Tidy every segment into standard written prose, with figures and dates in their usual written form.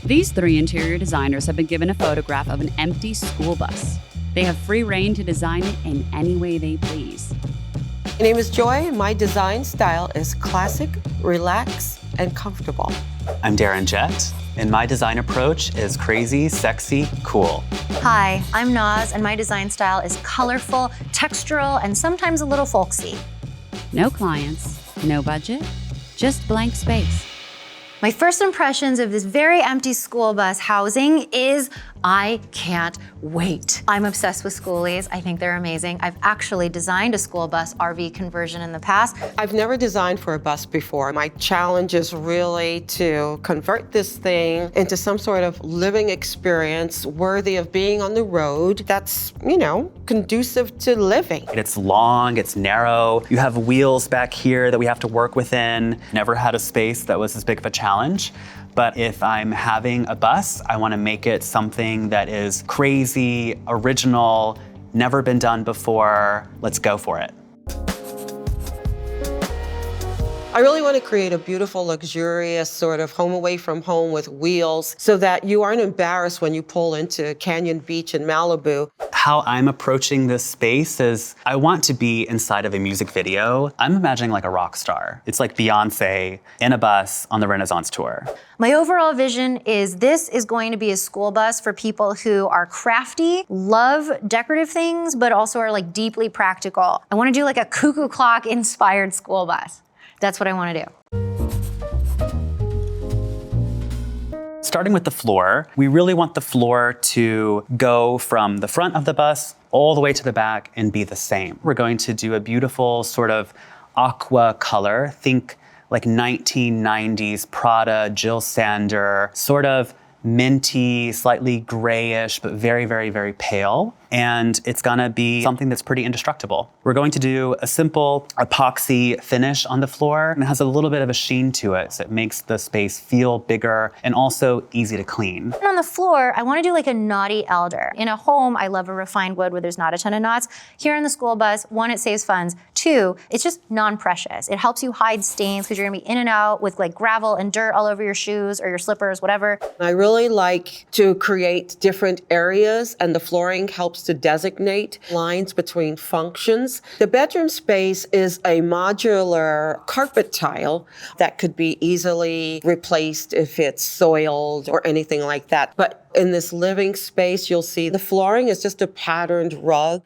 These three interior designers have been given a photograph of an empty school bus. They have free reign to design it in any way they please. My name is Joy, and my design style is classic, relaxed, and comfortable. I'm Darren Jett, and my design approach is crazy, sexy, cool. Hi, I'm Noz, and my design style is colorful, textural, and sometimes a little folksy. No clients, no budget, just blank space. My first impressions of this very empty school bus housing is I can't wait. I'm obsessed with schoolies. I think they're amazing. I've actually designed a school bus RV conversion in the past. I've never designed for a bus before. My challenge is really to convert this thing into some sort of living experience worthy of being on the road that's, conducive to living. It's long, it's narrow. You have wheels back here that we have to work within. Never had a space that was as big of a challenge. But if I'm having a bus, I want to make it something that is crazy, original, never been done before. Let's go for it. I really want to create a beautiful, luxurious sort of home away from home with wheels so that you aren't embarrassed when you pull into Canyon Beach in Malibu. How I'm approaching this space is I want to be inside of a music video. I'm imagining like a rock star. It's like Beyonce in a bus on the Renaissance tour. My overall vision is this is going to be a school bus for people who are crafty, love decorative things, but also are like deeply practical. I want to do like a cuckoo clock inspired school bus. That's what I want to do. Starting with the floor, we really want the floor to go from the front of the bus all the way to the back and be the same. We're going to do a beautiful sort of aqua color. Think like 1990s Prada, Jill Sander, sort of minty, slightly grayish, but very, very, very pale. And it's gonna be something that's pretty indestructible. We're going to do a simple epoxy finish on the floor, and it has a little bit of a sheen to it, so it makes the space feel bigger and also easy to clean. And on the floor, I wanna do like a knotty elder. In a home, I love a refined wood where there's not a ton of knots. Here in the school bus, one, it saves funds. Two, it's just non-precious. It helps you hide stains because you're gonna be in and out with like gravel and dirt all over your shoes or your slippers, whatever. I really like to create different areas, and the flooring helps to designate lines between functions. The bedroom space is a modular carpet tile that could be easily replaced if it's soiled or anything like that. But in this living space, you'll see the flooring is just a patterned rug.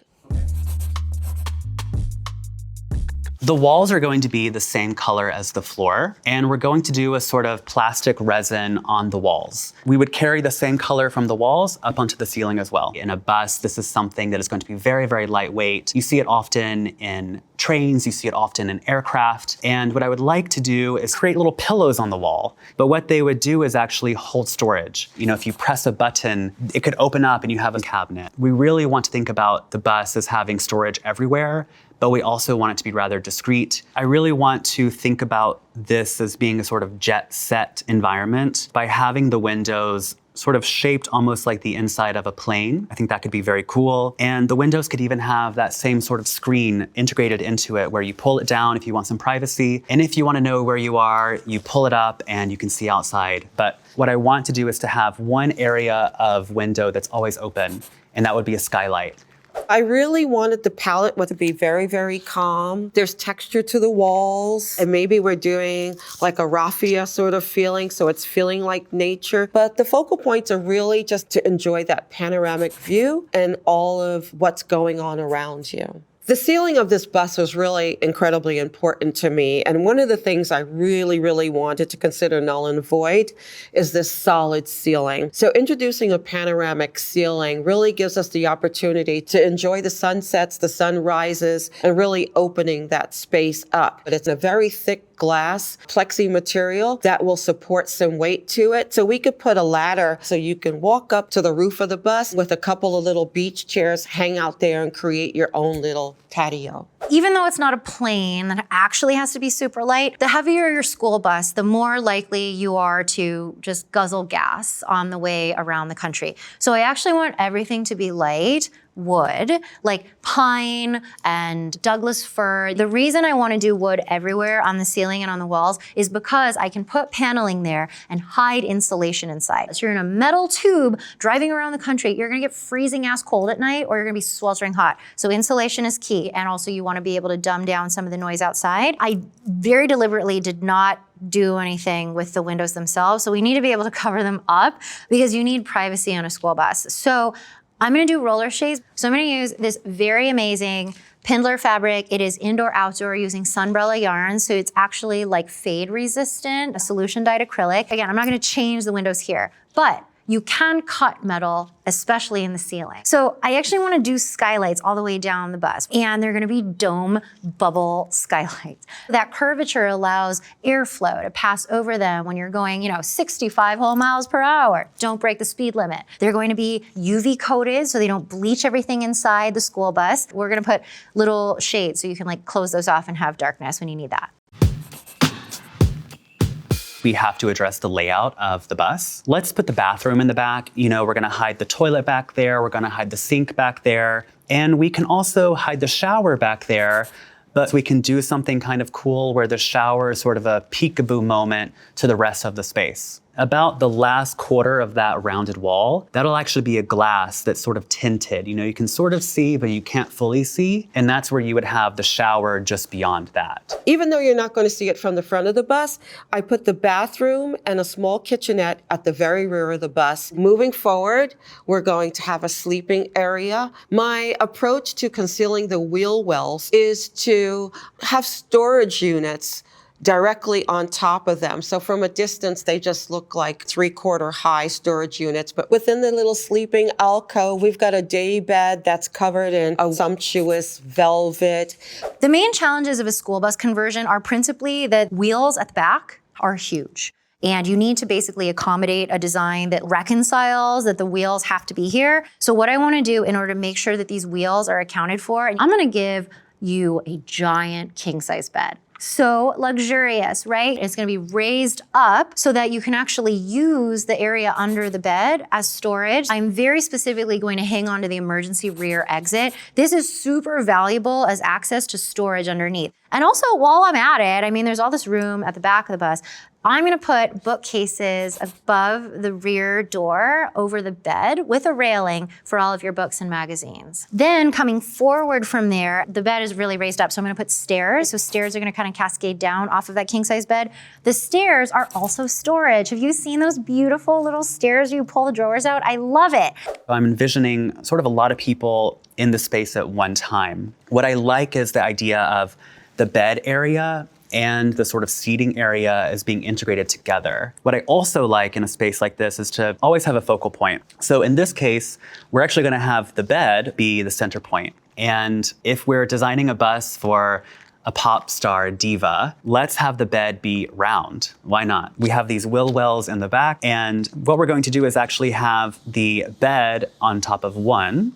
The walls are going to be the same color as the floor, and we're going to do a sort of plastic resin on the walls. We would carry the same color from the walls up onto the ceiling as well. In a bus, this is something that is going to be very, very lightweight. You see it often in trains, you see it often in aircraft, and what I would like to do is create little pillows on the wall, but what they would do is actually hold storage. If you press a button, it could open up and you have a cabinet. We really want to think about the bus as having storage everywhere, but we also want it to be rather discreet. I really want to think about this as being a sort of jet set environment by having the windows sort of shaped almost like the inside of a plane. I think that could be very cool. And the windows could even have that same sort of screen integrated into it where you pull it down if you want some privacy. And if you want to know where you are, you pull it up and you can see outside. But what I want to do is to have one area of window that's always open, and that would be a skylight. I really wanted the palette to be very, very calm. There's texture to the walls, and maybe we're doing like a raffia sort of feeling, so it's feeling like nature. But the focal points are really just to enjoy that panoramic view and all of what's going on around you. The ceiling of this bus was really incredibly important to me. And one of the things I really, really wanted to consider null and void is this solid ceiling. So introducing a panoramic ceiling really gives us the opportunity to enjoy the sunsets, the sunrises, and really opening that space up. But it's a very thick glass plexi material that will support some weight to it. So we could put a ladder so you can walk up to the roof of the bus with a couple of little beach chairs, hang out there and create your own little patio. Even though it's not a plane that actually has to be super light, the heavier your school bus, the more likely you are to just guzzle gas on the way around the country. So I actually want everything to be light, wood, like pine and Douglas fir. The reason I want to do wood everywhere on the ceiling and on the walls is because I can put paneling there and hide insulation inside. So you're in a metal tube driving around the country, you're gonna get freezing ass cold at night or you're gonna be sweltering hot. So insulation is key. And also you wanna be able to dumb down some of the noise outside. I very deliberately did not do anything with the windows themselves. So we need to be able to cover them up because you need privacy on a school bus. So I'm gonna do roller shades. So I'm gonna use this very amazing Pindler fabric. It is indoor outdoor using Sunbrella yarn. So it's actually like fade resistant, a solution dyed acrylic. Again, I'm not gonna change the windows here, but you can cut metal, especially in the ceiling. So I actually wanna do skylights all the way down the bus, and they're gonna be dome bubble skylights. That curvature allows airflow to pass over them when you're going, 65 whole miles per hour. Don't break the speed limit. They're going to be UV coated so they don't bleach everything inside the school bus. We're gonna put little shades so you can close those off and have darkness when you need that. We have to address the layout of the bus. Let's put the bathroom in the back. We're gonna hide the toilet back there. We're gonna hide the sink back there. And we can also hide the shower back there, but we can do something kind of cool where the shower is sort of a peekaboo moment to the rest of the space. About the last quarter of that rounded wall, that'll actually be a glass that's sort of tinted. You can sort of see, but you can't fully see. And that's where you would have the shower just beyond that. Even though you're not going to see it from the front of the bus, I put the bathroom and a small kitchenette at the very rear of the bus. Moving forward, we're going to have a sleeping area. My approach to concealing the wheel wells is to have storage units directly on top of them. So from a distance, they just look like 3/4 high storage units. But within the little sleeping alcove, we've got a day bed that's covered in a sumptuous velvet. The main challenges of a school bus conversion are principally that wheels at the back are huge. And you need to basically accommodate a design that reconciles that the wheels have to be here. So what I wanna do in order to make sure that these wheels are accounted for, I'm gonna give you a giant king size bed. So luxurious, right? It's gonna be raised up so that you can actually use the area under the bed as storage. I'm very specifically going to hang on to the emergency rear exit. This is super valuable as access to storage underneath. And also while I'm at it, there's all this room at the back of the bus. I'm gonna put bookcases above the rear door over the bed with a railing for all of your books and magazines. Then coming forward from there, the bed is really raised up, so I'm gonna put stairs. So stairs are gonna kind of cascade down off of that king size bed. The stairs are also storage. Have you seen those beautiful little stairs you pull the drawers out? I love it. I'm envisioning sort of a lot of people in the space at one time. What I like is the idea of the bed area and the sort of seating area is being integrated together. What I also like in a space like this is to always have a focal point. So in this case, we're actually gonna have the bed be the center point. And if we're designing a bus for a pop star diva, let's have the bed be round. Why not? We have these wheel wells in the back, and what we're going to do is actually have the bed on top of one.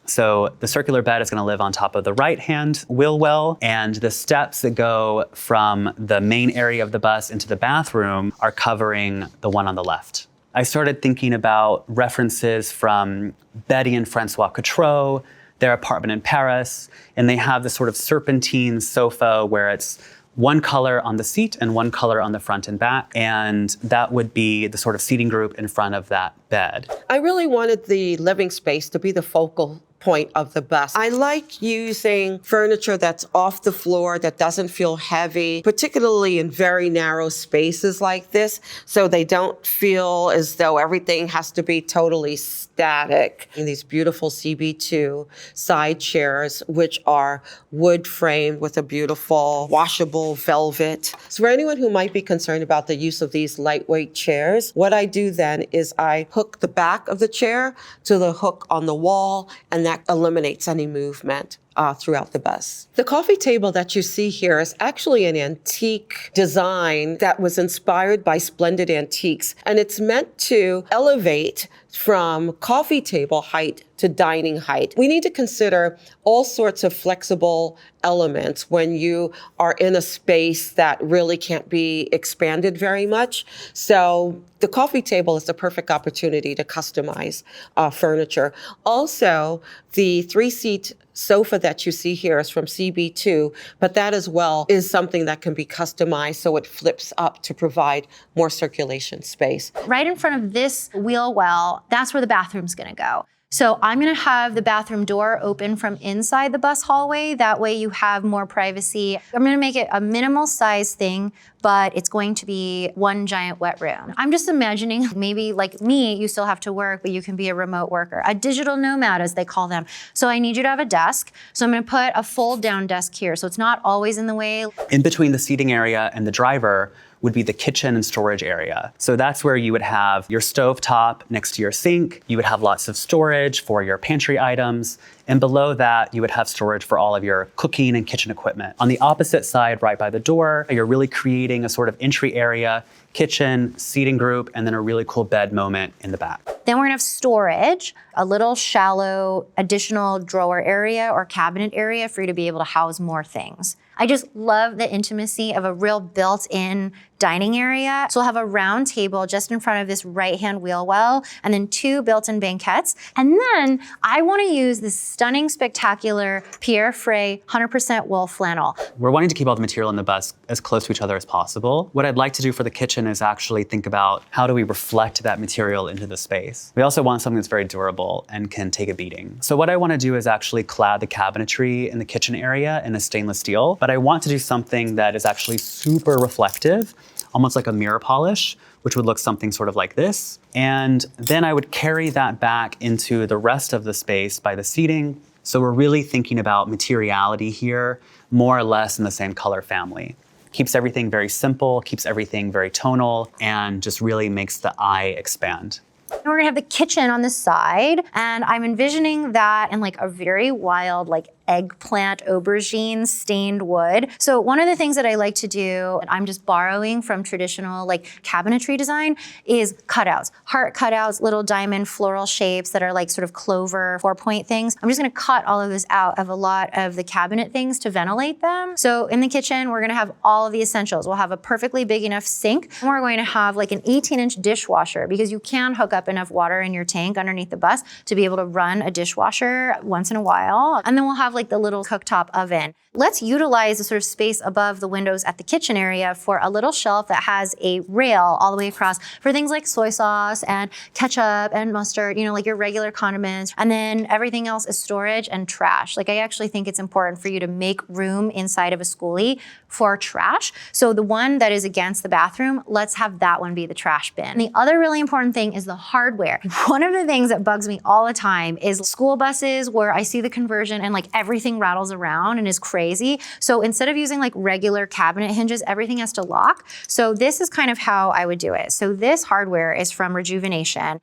So the circular bed is gonna live on top of the right-hand wheel well, and the steps that go from the main area of the bus into the bathroom are covering the one on the left. I started thinking about references from Betty and Francois Crowe, their apartment in Paris, and they have this sort of serpentine sofa where it's one color on the seat and one color on the front and back, and that would be the sort of seating group in front of that bed. I really wanted the living space to be the focal point of the bus. I like using furniture that's off the floor, that doesn't feel heavy, particularly in very narrow spaces like this, so they don't feel as though everything has to be totally static. And these beautiful CB2 side chairs, which are wood framed with a beautiful washable velvet. So for anyone who might be concerned about the use of these lightweight chairs, what I do then is I hook the back of the chair to the hook on the wall, and that eliminates any movement. throughout the bus. The coffee table that you see here is actually an antique design that was inspired by Splendid Antiques, and it's meant to elevate from coffee table height to dining height. We need to consider all sorts of flexible elements when you are in a space that really can't be expanded very much. So the coffee table is the perfect opportunity to customize furniture. Also, the 3-seat sofa that you see here is from CB2, but that as well is something that can be customized so it flips up to provide more circulation space. Right in front of this wheel well, that's where the bathroom's gonna go. So I'm gonna have the bathroom door open from inside the bus hallway. That way you have more privacy. I'm gonna make it a minimal size thing, but it's going to be one giant wet room. I'm just imagining maybe like me, you still have to work, but you can be a remote worker, a digital nomad as they call them. So I need you to have a desk. So I'm gonna put a fold down desk here. So it's not always in the way. In between the seating area and the driver would be the kitchen and storage area. So that's where you would have your stove top next to your sink. You would have lots of storage for your pantry items. And below that, you would have storage for all of your cooking and kitchen equipment. On the opposite side, right by the door, you're really creating a sort of entry area, kitchen, seating group, and then a really cool bed moment in the back. Then we're gonna have storage, a little shallow additional drawer area or cabinet area for you to be able to house more things. I just love the intimacy of a real built-in dining area. So we'll have a round table just in front of this right-hand wheel well, and then 2 built-in banquettes. And then I wanna use this stunning, spectacular Pierre Frey 100% wool flannel. We're wanting to keep all the material in the bus as close to each other as possible. What I'd like to do for the kitchen is actually think about how do we reflect that material into the space. We also want something that's very durable and can take a beating. So what I wanna do is actually clad the cabinetry in the kitchen area in a stainless steel, but I want to do something that is actually super reflective, almost like a mirror polish, which would look something sort of like this. And then I would carry that back into the rest of the space by the seating. So we're really thinking about materiality here, more or less in the same color family. Keeps everything very simple, keeps everything very tonal, and just really makes the eye expand. And we're gonna have the kitchen on the side, and I'm envisioning that in like a very wild, like eggplant, aubergine, stained wood. So one of the things that I like to do, and I'm just borrowing from traditional like cabinetry design, is cutouts. Heart cutouts, little diamond floral shapes that are like sort of clover 4-point things. I'm just gonna cut all of this out of a lot of the cabinet things to ventilate them. So in the kitchen, we're gonna have all of the essentials. We'll have a perfectly big enough sink, and we're going to have like an 18-inch dishwasher, because you can hook up enough water in your tank underneath the bus to be able to run a dishwasher once in a while. And then we'll have like the little cooktop oven. Let's utilize the sort of space above the windows at the kitchen area for a little shelf that has a rail all the way across for things like soy sauce and ketchup and mustard, you know, like your regular condiments. And then everything else is storage and trash. Like I actually think it's important for you to make room inside of a schoolie for trash. So the one that is against the bathroom, let's have that one be the trash bin. And the other really important thing is the hardware. One of the things that bugs me all the time is school buses where I see the conversion and like everything rattles around and is crazy. So instead of using like regular cabinet hinges, everything has to lock. So this is kind of how I would do it. So this hardware is from Rejuvenation.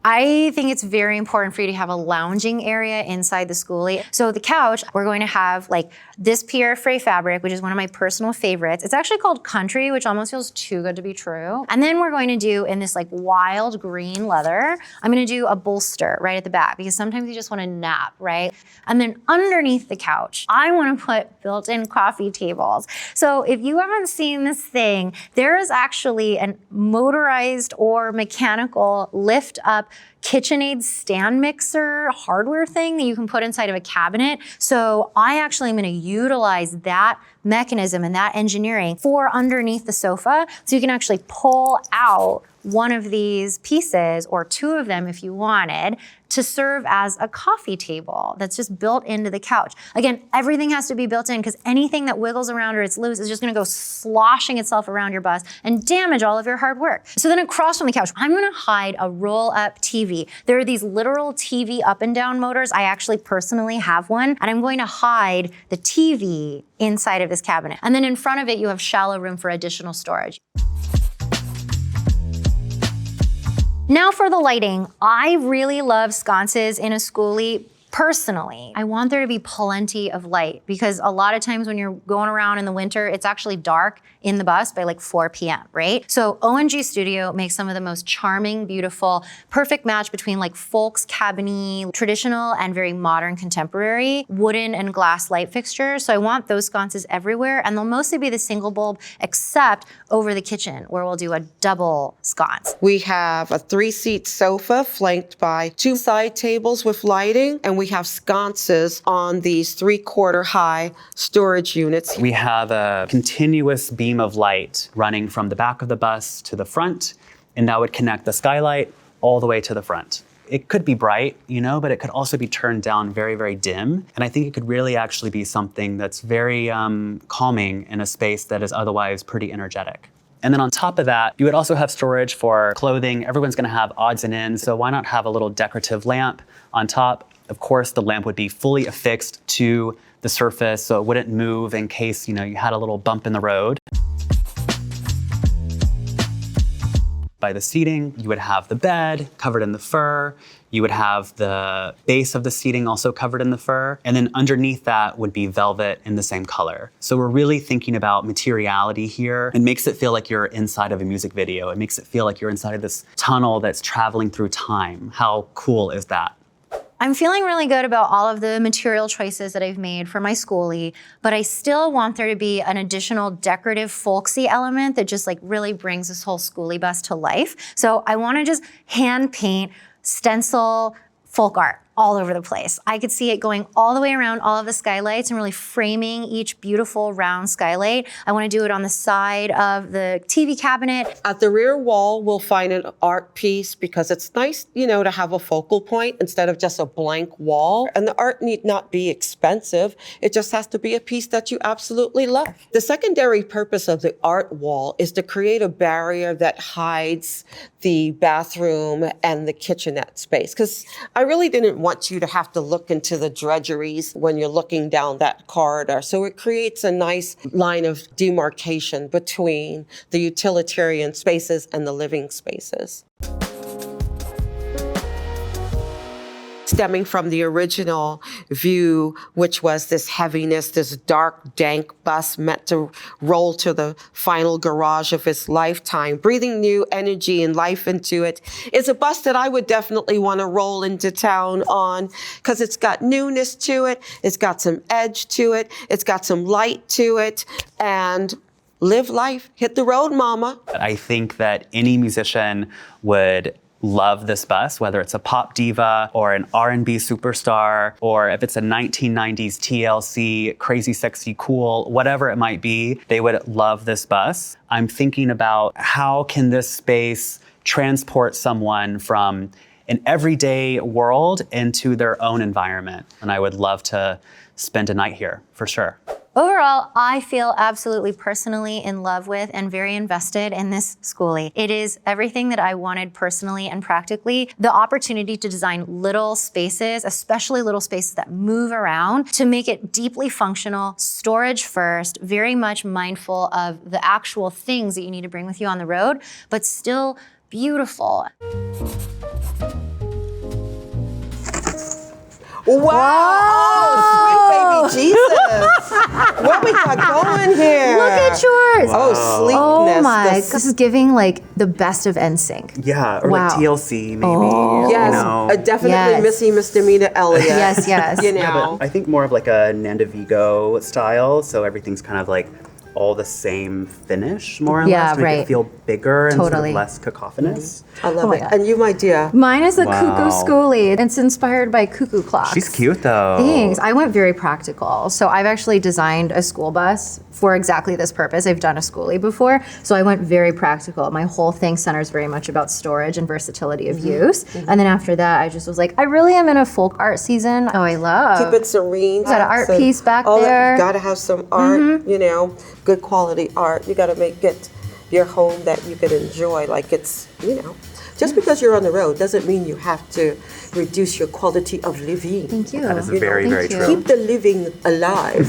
I think it's very important for you to have a lounging area inside the schoolie. So the couch, we're going to have like this Pierre Frey fabric, which is one of my personal favorites. It's actually called Country, which almost feels too good to be true. And then we're going to do in this like wild green leather, I'm gonna do a bolster right at the back, because sometimes you just wanna nap, right? And then underneath the couch, I wanna put built-in coffee tables. So if you haven't seen this thing, there is actually a motorized or mechanical lift up KitchenAid stand mixer hardware thing that you can put inside of a cabinet. So I actually am gonna utilize that mechanism and that engineering for underneath the sofa. So you can actually pull out one of these pieces, or 2 of them if you wanted, to serve as a coffee table that's just built into the couch. Again, everything has to be built in, because anything that wiggles around or it's loose is just gonna go sloshing itself around your bus and damage all of your hard work. So then across from the couch, I'm gonna hide a roll-up TV. There are these literal TV up and down motors. I actually personally have one, and I'm going to hide the TV inside of this cabinet. And then in front of it, you have shallow room for additional storage. Now for the lighting. I really love sconces in a schoolie. Personally, I want there to be plenty of light because a lot of times when you're going around in the winter, it's actually dark in the bus by like 4 p.m., right? So ONG Studio makes some of the most charming, beautiful, perfect match between like folks, cabinet, traditional and very modern contemporary wooden and glass light fixtures. So I want those sconces everywhere, and they'll mostly be the single bulb except over the kitchen where we'll do a double sconce. We have a 3-seat sofa flanked by 2 side tables with lighting, and we have sconces on these 3/4 high storage units. We have a continuous beam of light running from the back of the bus to the front, and that would connect the skylight all the way to the front. It could be bright, but it could also be turned down very, very dim. And I think it could really actually be something that's very calming in a space that is otherwise pretty energetic. And then on top of that, you would also have storage for clothing. Everyone's gonna have odds and ends, so why not have a little decorative lamp on top? Of course, the lamp would be fully affixed to the surface, so it wouldn't move in case you had a little bump in the road. By the seating, you would have the bed covered in the fur. You would have the base of the seating also covered in the fur. And then underneath that would be velvet in the same color. So we're really thinking about materiality here. It makes it feel like you're inside of a music video. It makes it feel like you're inside of this tunnel that's traveling through time. How cool is that? I'm feeling really good about all of the material choices that I've made for my schoolie, but I still want there to be an additional decorative folksy element that just like really brings this whole schoolie bus to life. So I want to just hand paint, stencil, folk art all over the place. I could see it going all the way around all of the skylights and really framing each beautiful round skylight. I want to do it on the side of the TV cabinet. At the rear wall, we'll find an art piece because it's nice, to have a focal point instead of just a blank wall. And the art need not be expensive. It just has to be a piece that you absolutely love. The secondary purpose of the art wall is to create a barrier that hides the bathroom and the kitchenette space. Because I really didn't want you to have to look into the drudgeries when you're looking down that corridor. So it creates a nice line of demarcation between the utilitarian spaces and the living spaces. Stemming from the original view, which was this heaviness, this dark, dank bus meant to roll to the final garage of its lifetime, breathing new energy and life into it, is a bus that I would definitely want to roll into town on because it's got newness to it, it's got some edge to it, it's got some light to it, and live life, hit the road, mama. I think that any musician would love this bus, whether it's a pop diva or an R&B superstar, or if it's a 1990s TLC, crazy, sexy, cool, whatever it might be, they would love this bus. I'm thinking about how can this space transport someone from an everyday world into their own environment. And I would love to spend a night here, for sure. Overall, I feel absolutely personally in love with and very invested in this schoolie. It is everything that I wanted personally and practically. The opportunity to design little spaces, especially little spaces that move around, to make it deeply functional, storage first, very much mindful of the actual things that you need to bring with you on the road, but still beautiful. Wow! Oh, sweet baby Jesus! What we got going here? Look at yours! Wow. Oh, sleekness. Oh my! This is giving like the best of NSYNC. Yeah, or Wow. like TLC maybe. Oh. Yes, definitely Yes. Missy Misdemeanor Elliott. Yes, yes. Yeah, but I think more of like a Nanda Vigo style, so everything's kind of like all the same finish, more or less, to make it feel bigger and sort of Totally. less cacophonous. I love my it. God. And you, my dear. Mine is a Wow. cuckoo schoolie. It's inspired by cuckoo clocks. She's cute though. Thanks. I went very practical. So I've actually designed a school bus for exactly this purpose. I've done a schoolie before, so I went very practical. My whole thing centers very much about storage and versatility of use. And then after that, I just was like, I really am in a folk art season. Oh, I love. Keep it serene. Got an art So- piece back oh, there. You gotta have some art, good quality art. You gotta make it your home that you can enjoy. Like it's, just because you're on the road doesn't mean you have to reduce your quality of living. Thank you. That is very, very Thank you. true. Keep the living alive.